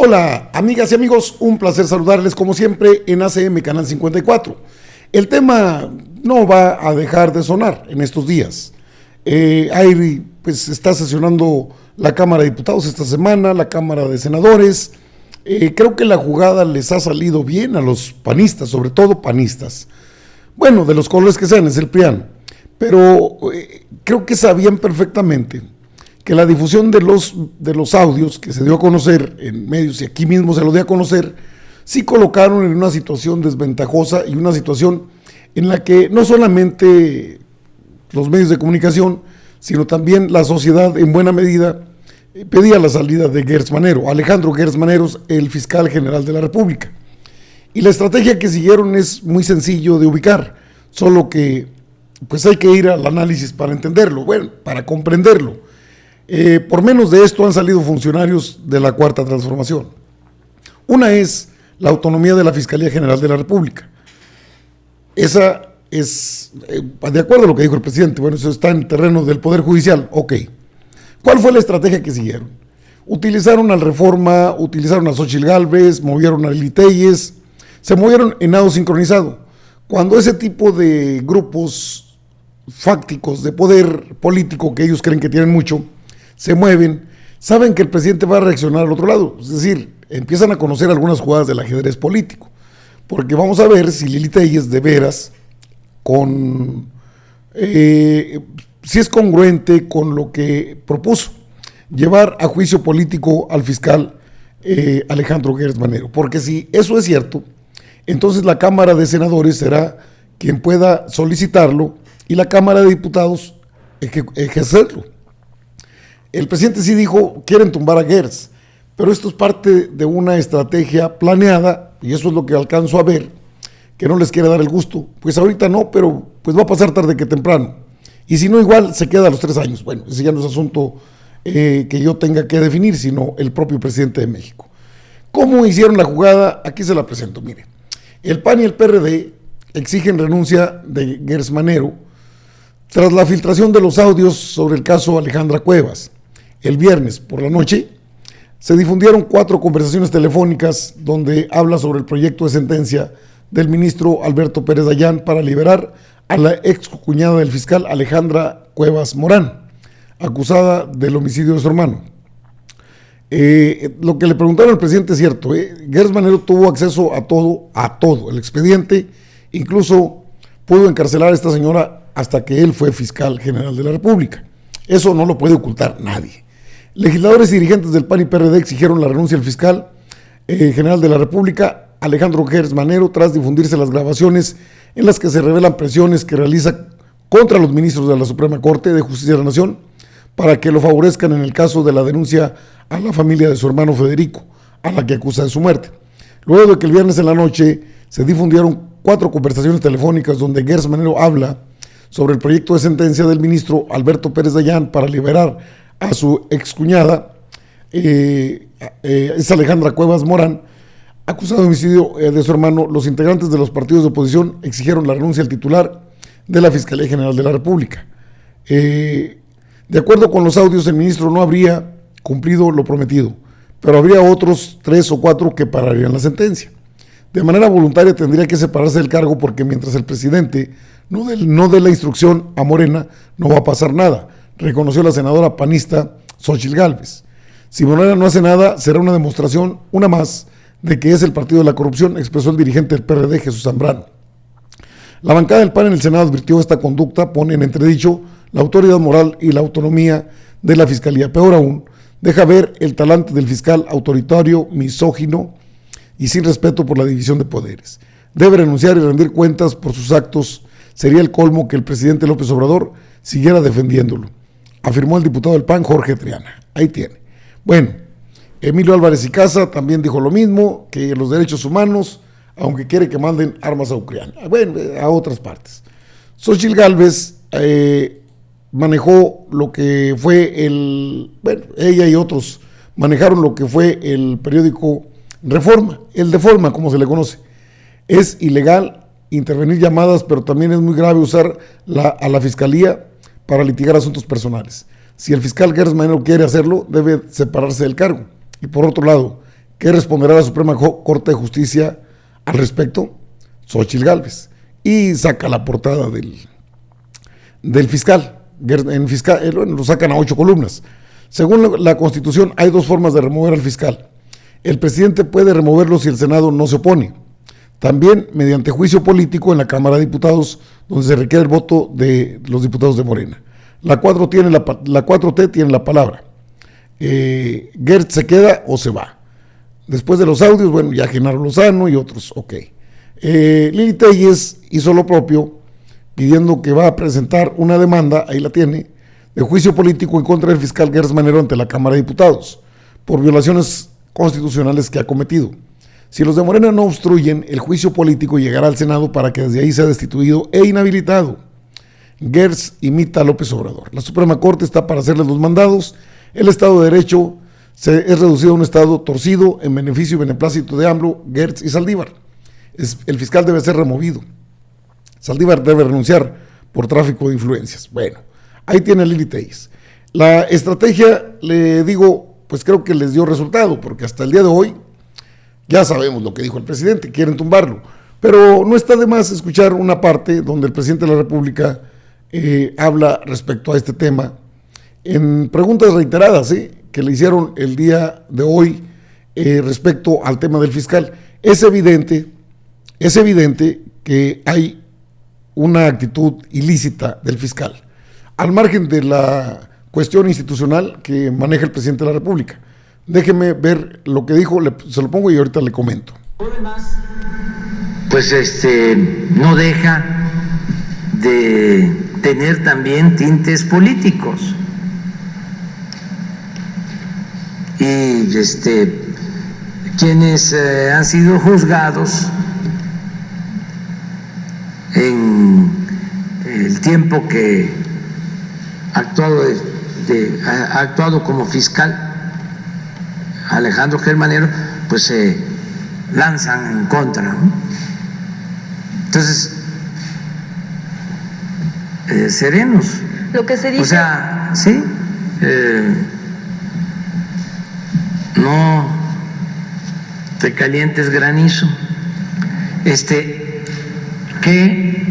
Hola, amigas y amigos, un placer saludarles como siempre en ACM Canal 54. El tema no va a dejar de sonar en estos días. Está sesionando la Cámara de Diputados esta semana, la Cámara de Senadores. Creo que la jugada les ha salido bien a los panistas, sobre todo panistas. Bueno, de los colores que sean, es el PRIAN. Pero creo que sabían perfectamente que la difusión de los audios que se dio a conocer en medios, y aquí mismo se lo dio a conocer, sí colocaron en una situación desventajosa y una situación en la que no solamente los medios de comunicación, sino también la sociedad en buena medida pedía la salida de Gertz Manero, Alejandro Gertz Manero, el fiscal general de la República. Y la estrategia que siguieron es muy sencillo de ubicar, solo que pues hay que ir al análisis para entenderlo, bueno, para comprenderlo. Por menos de esto han salido funcionarios de la Cuarta Transformación. Una es la autonomía de la Fiscalía General de la República. Esa es, de acuerdo a lo que dijo el presidente, bueno, eso está en terreno del Poder Judicial, ok. ¿Cuál fue la estrategia que siguieron? Utilizaron al Reforma, utilizaron a Xochitl Gálvez, movieron a Lili Téllez, se movieron en nado sincronizado. Cuando ese tipo de grupos fácticos de poder político que ellos creen que tienen mucho, se mueven, saben que el presidente va a reaccionar al otro lado, es decir, empiezan a conocer algunas jugadas del ajedrez político, porque vamos a ver si Lili Téllez de veras, si es congruente con lo que propuso, llevar a juicio político al fiscal Alejandro Gertz Manero, porque si eso es cierto, entonces la Cámara de Senadores será quien pueda solicitarlo y la Cámara de Diputados ejercerlo. El presidente sí dijo, quieren tumbar a Gertz, pero esto es parte de una estrategia planeada, y eso es lo que alcanzo a ver, que no les quiere dar el gusto. Pues ahorita no, pero pues va a pasar tarde que temprano. Y si no, igual se queda a los 3 años. Bueno, ese ya no es asunto que yo tenga que definir, sino el propio presidente de México. ¿Cómo hicieron la jugada? Aquí se la presento, mire. El PAN y el PRD exigen renuncia de Gertz Manero tras la filtración de los audios sobre el caso Alejandra Cuevas. El viernes por la noche se difundieron 4 conversaciones telefónicas donde habla sobre el proyecto de sentencia del ministro Alberto Pérez Dayán para liberar a la ex cuñada del fiscal Alejandra Cuevas Morán, acusada del homicidio de su hermano. Lo que le preguntaron al presidente es cierto, Gertz Manero tuvo acceso a todo, el expediente, incluso pudo encarcelar a esta señora hasta que él fue fiscal general de la República. Eso no lo puede ocultar nadie. Legisladores y dirigentes del PAN y PRD exigieron la renuncia del fiscal general de la República, Alejandro Gertz Manero, tras difundirse las grabaciones en las que se revelan presiones que realiza contra los ministros de la Suprema Corte de Justicia de la Nación para que lo favorezcan en el caso de la denuncia a la familia de su hermano Federico, a la que acusa de su muerte. Luego de que el viernes en la noche se difundieron 4 conversaciones telefónicas donde Gertz Manero habla sobre el proyecto de sentencia del ministro Alberto Pérez Dayán para liberar a su excuñada, es Alejandra Cuevas Morán, acusada de homicidio de su hermano, los integrantes de los partidos de oposición exigieron la renuncia al titular de la Fiscalía General de la República. De acuerdo con los audios, el ministro no habría cumplido lo prometido, pero habría otros 3 o 4 que pararían la sentencia. De manera voluntaria tendría que separarse del cargo porque mientras el presidente no dé la instrucción a Morena, no va a pasar nada, reconoció la senadora panista Xochitl Gálvez. Si Morena no hace nada, será una demostración, una más, de que es el partido de la corrupción, expresó el dirigente del PRD, Jesús Zambrano. La bancada del PAN en el Senado advirtió esta conducta, pone en entredicho la autoridad moral y la autonomía de la Fiscalía. Peor aún, deja ver el talante del fiscal autoritario, misógino y sin respeto por la división de poderes. Debe renunciar y rendir cuentas por sus actos. Sería el colmo que el presidente López Obrador siguiera defendiéndolo, afirmó el diputado del PAN, Jorge Triana. Ahí tiene. Bueno, Emilio Álvarez y Casa también dijo lo mismo, que los derechos humanos, aunque quiere que manden armas a Ucrania, bueno, a otras partes. Xochitl Gálvez manejó lo que fue ella y otros manejaron lo que fue el periódico Reforma, el Deforma, como se le conoce. Es ilegal intervenir llamadas, pero también es muy grave usar a la fiscalía para litigar asuntos personales. Si el fiscal Gertz Manero quiere hacerlo, debe separarse del cargo. Y por otro lado, ¿Qué responderá la Suprema Corte de Justicia al respecto? Xóchitl Gálvez. Y saca la portada del fiscal. Lo sacan a 8 columnas. Según la Constitución, hay 2 formas de remover al fiscal. El presidente puede removerlo si el Senado no se opone. También mediante juicio político en la Cámara de Diputados, donde se requiere el voto de los diputados de Morena. La 4T tiene la palabra. Gertz se queda o se va. Después de los audios, bueno, ya Genaro Lozano y otros, ok. Lili Telles hizo lo propio, pidiendo que va a presentar una demanda, ahí la tiene, de juicio político en contra del fiscal Gertz Manero ante la Cámara de Diputados, por violaciones constitucionales que ha cometido. Si los de Morena no obstruyen, el juicio político llegará al Senado para que desde ahí sea destituido e inhabilitado. Gertz imita a López Obrador. La Suprema Corte está para hacerle los mandados. El Estado de Derecho es reducido a un Estado torcido en beneficio y beneplácito de AMLO, Gertz y Saldívar. El fiscal debe ser removido. Saldívar debe renunciar por tráfico de influencias. Bueno, ahí tiene Lili Telles. La estrategia, le digo, pues creo que les dio resultado, porque hasta el día de hoy ya sabemos lo que dijo el presidente, quieren tumbarlo. Pero no está de más escuchar una parte donde el presidente de la República habla respecto a este tema en preguntas reiteradas que le hicieron el día de hoy respecto al tema del fiscal. Es evidente que hay una actitud ilícita del fiscal, al margen de la cuestión institucional que maneja el presidente de la República. Déjeme ver lo que dijo, se lo pongo y ahorita le comento. Pues no deja de tener también tintes políticos. Y quienes han sido juzgados en el tiempo que ha actuado como fiscal Alejandro Germanero, pues se lanzan en contra, ¿no? Entonces, serenos. Lo que se dice. O sea, sí, no te calientes granizo. Que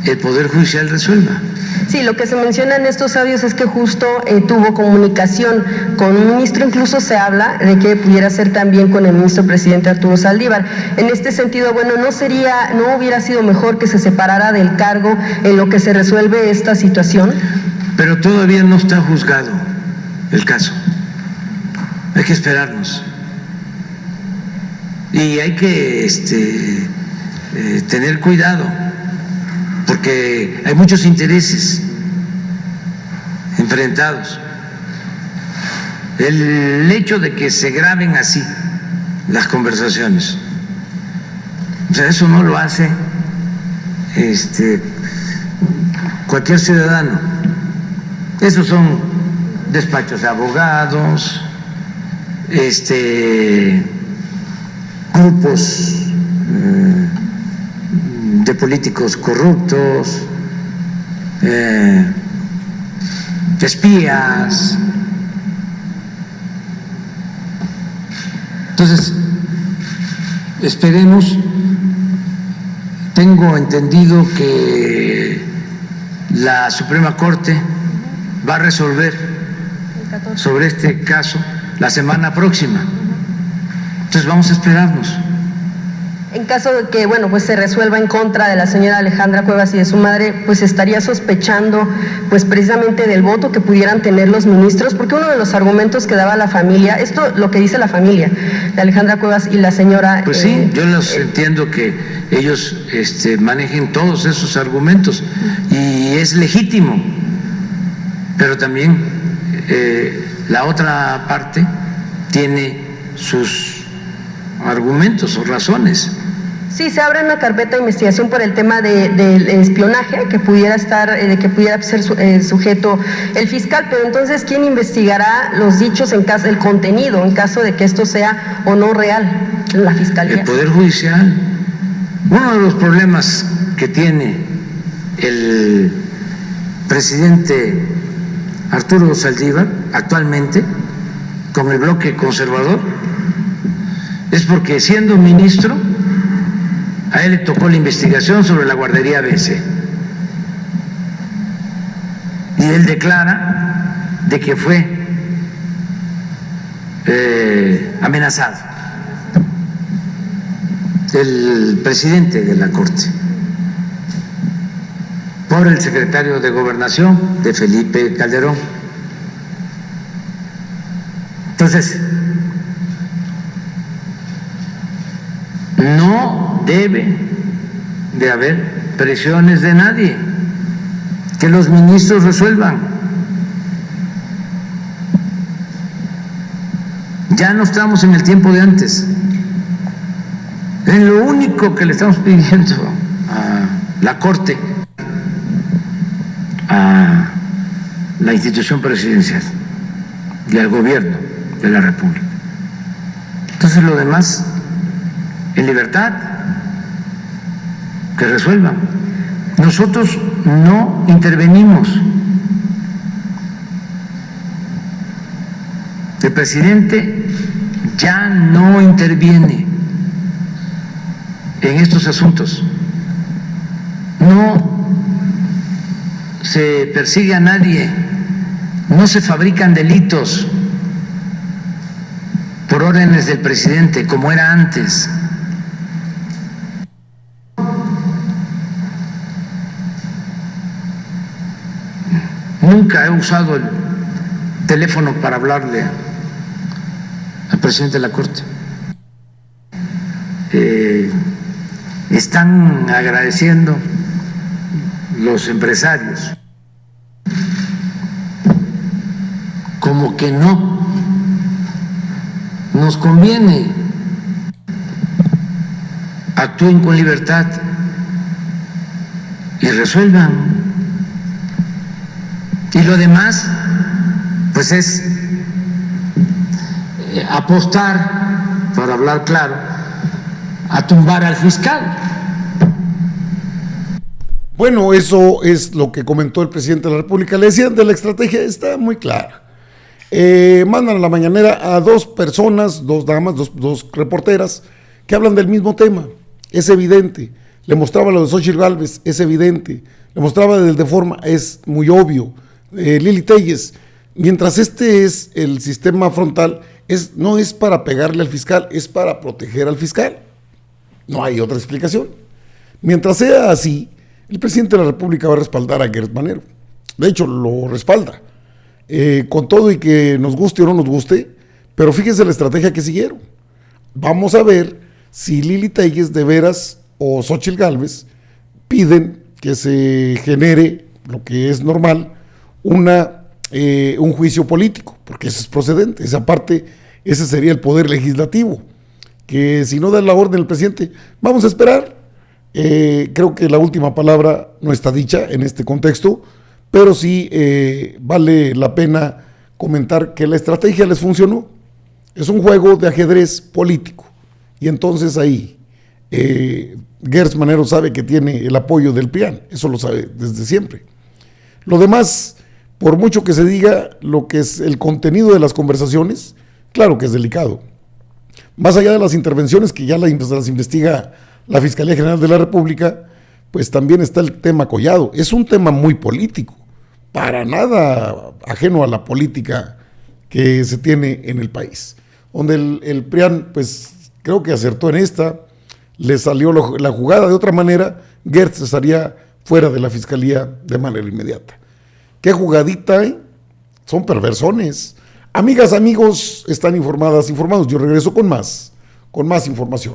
el Poder Judicial resuelva. Sí, lo que se menciona en estos audios es que justo tuvo comunicación con un ministro, incluso se habla de que pudiera ser también con el ministro presidente Arturo Saldívar. En este sentido, bueno, no hubiera sido mejor que se separara del cargo en lo que se resuelve esta situación. Pero todavía no está juzgado el caso. Hay que esperarnos. Y hay que tener cuidado, porque hay muchos intereses enfrentados. El hecho de que se graben así las conversaciones, o sea, eso no lo hace cualquier ciudadano. Esos son despachos de abogados, grupos de políticos corruptos, espías. Entonces, esperemos. Tengo entendido que la Suprema Corte va a resolver sobre este caso la semana próxima. Entonces vamos a esperarnos. En caso de que, bueno, pues se resuelva en contra de la señora Alejandra Cuevas y de su madre, pues estaría sospechando, pues precisamente del voto que pudieran tener los ministros, porque uno de los argumentos que daba la familia, esto lo que dice la familia de Alejandra Cuevas y la señora. Pues sí, yo los entiendo que ellos manejen todos esos argumentos y es legítimo, pero también la otra parte tiene sus argumentos o razones. Sí, se abre una carpeta de investigación por el tema del espionaje que pudiera estar, de que pudiera ser sujeto el fiscal, pero entonces ¿quién investigará los dichos en caso, el contenido, en caso de que esto sea o no real? La fiscalía. El Poder Judicial. Uno de los problemas que tiene el presidente Arturo Saldívar actualmente con el bloque conservador es porque siendo ministro, a él le tocó la investigación sobre la guardería ABC. Y él declara de que fue amenazado el presidente de la Corte por el secretario de Gobernación de Felipe Calderón. Entonces, no debe de haber presiones de nadie, que los ministros resuelvan. Ya no estamos en el tiempo de antes. Es lo único que le estamos pidiendo a la Corte, a la institución presidencial y al gobierno de la República. Entonces lo demás, en libertad, que resuelvan. Nosotros no intervenimos. El presidente ya no interviene en estos asuntos. No se persigue a nadie, no se fabrican delitos por órdenes del presidente como era antes. Nunca he usado el teléfono para hablarle al presidente de la Corte. Están agradeciendo los empresarios, como que no nos conviene. Actúen con libertad y resuelvan. Y lo demás, pues es apostar, para hablar claro, a tumbar al fiscal. Bueno, eso es lo que comentó el presidente de la República. Le decían de la estrategia, está muy clara. Mandan a la mañanera a dos personas, dos damas, dos reporteras, que hablan del mismo tema. Es evidente. Le mostraba lo de Xóchitl Gálvez, es evidente. Le mostraba del de forma, es muy obvio. Lili Téllez, mientras este es el sistema frontal, no es para pegarle al fiscal, es para proteger al fiscal. No hay otra explicación. Mientras sea así, el presidente de la República va a respaldar a Gertz Manero. De hecho, lo respalda. Con todo y que nos guste o no nos guste, pero fíjense la estrategia que siguieron. Vamos a ver si Lili Téllez de veras o Xóchitl Gálvez piden que se genere, lo que es normal, un juicio político, porque eso es procedente. Esa parte, ese sería el poder legislativo, que si no da la orden el presidente, vamos a esperar. Creo que la última palabra no está dicha en este contexto, pero sí vale la pena comentar que la estrategia les funcionó. Es un juego de ajedrez político, y entonces ahí Gertz Manero sabe que tiene el apoyo del PRIAN, eso lo sabe desde siempre. Lo demás, por mucho que se diga lo que es el contenido de las conversaciones, claro que es delicado. Más allá de las intervenciones que ya las investiga la Fiscalía General de la República, pues también está el tema Collado. Es un tema muy político, para nada ajeno a la política que se tiene en el país. Donde el PRIAN, pues creo que acertó en esta, le salió la jugada de otra manera, Gertz estaría fuera de la Fiscalía de manera inmediata. ¿Qué jugadita, eh? Son perversones. Amigas, amigos, están informados. Yo regreso con más información.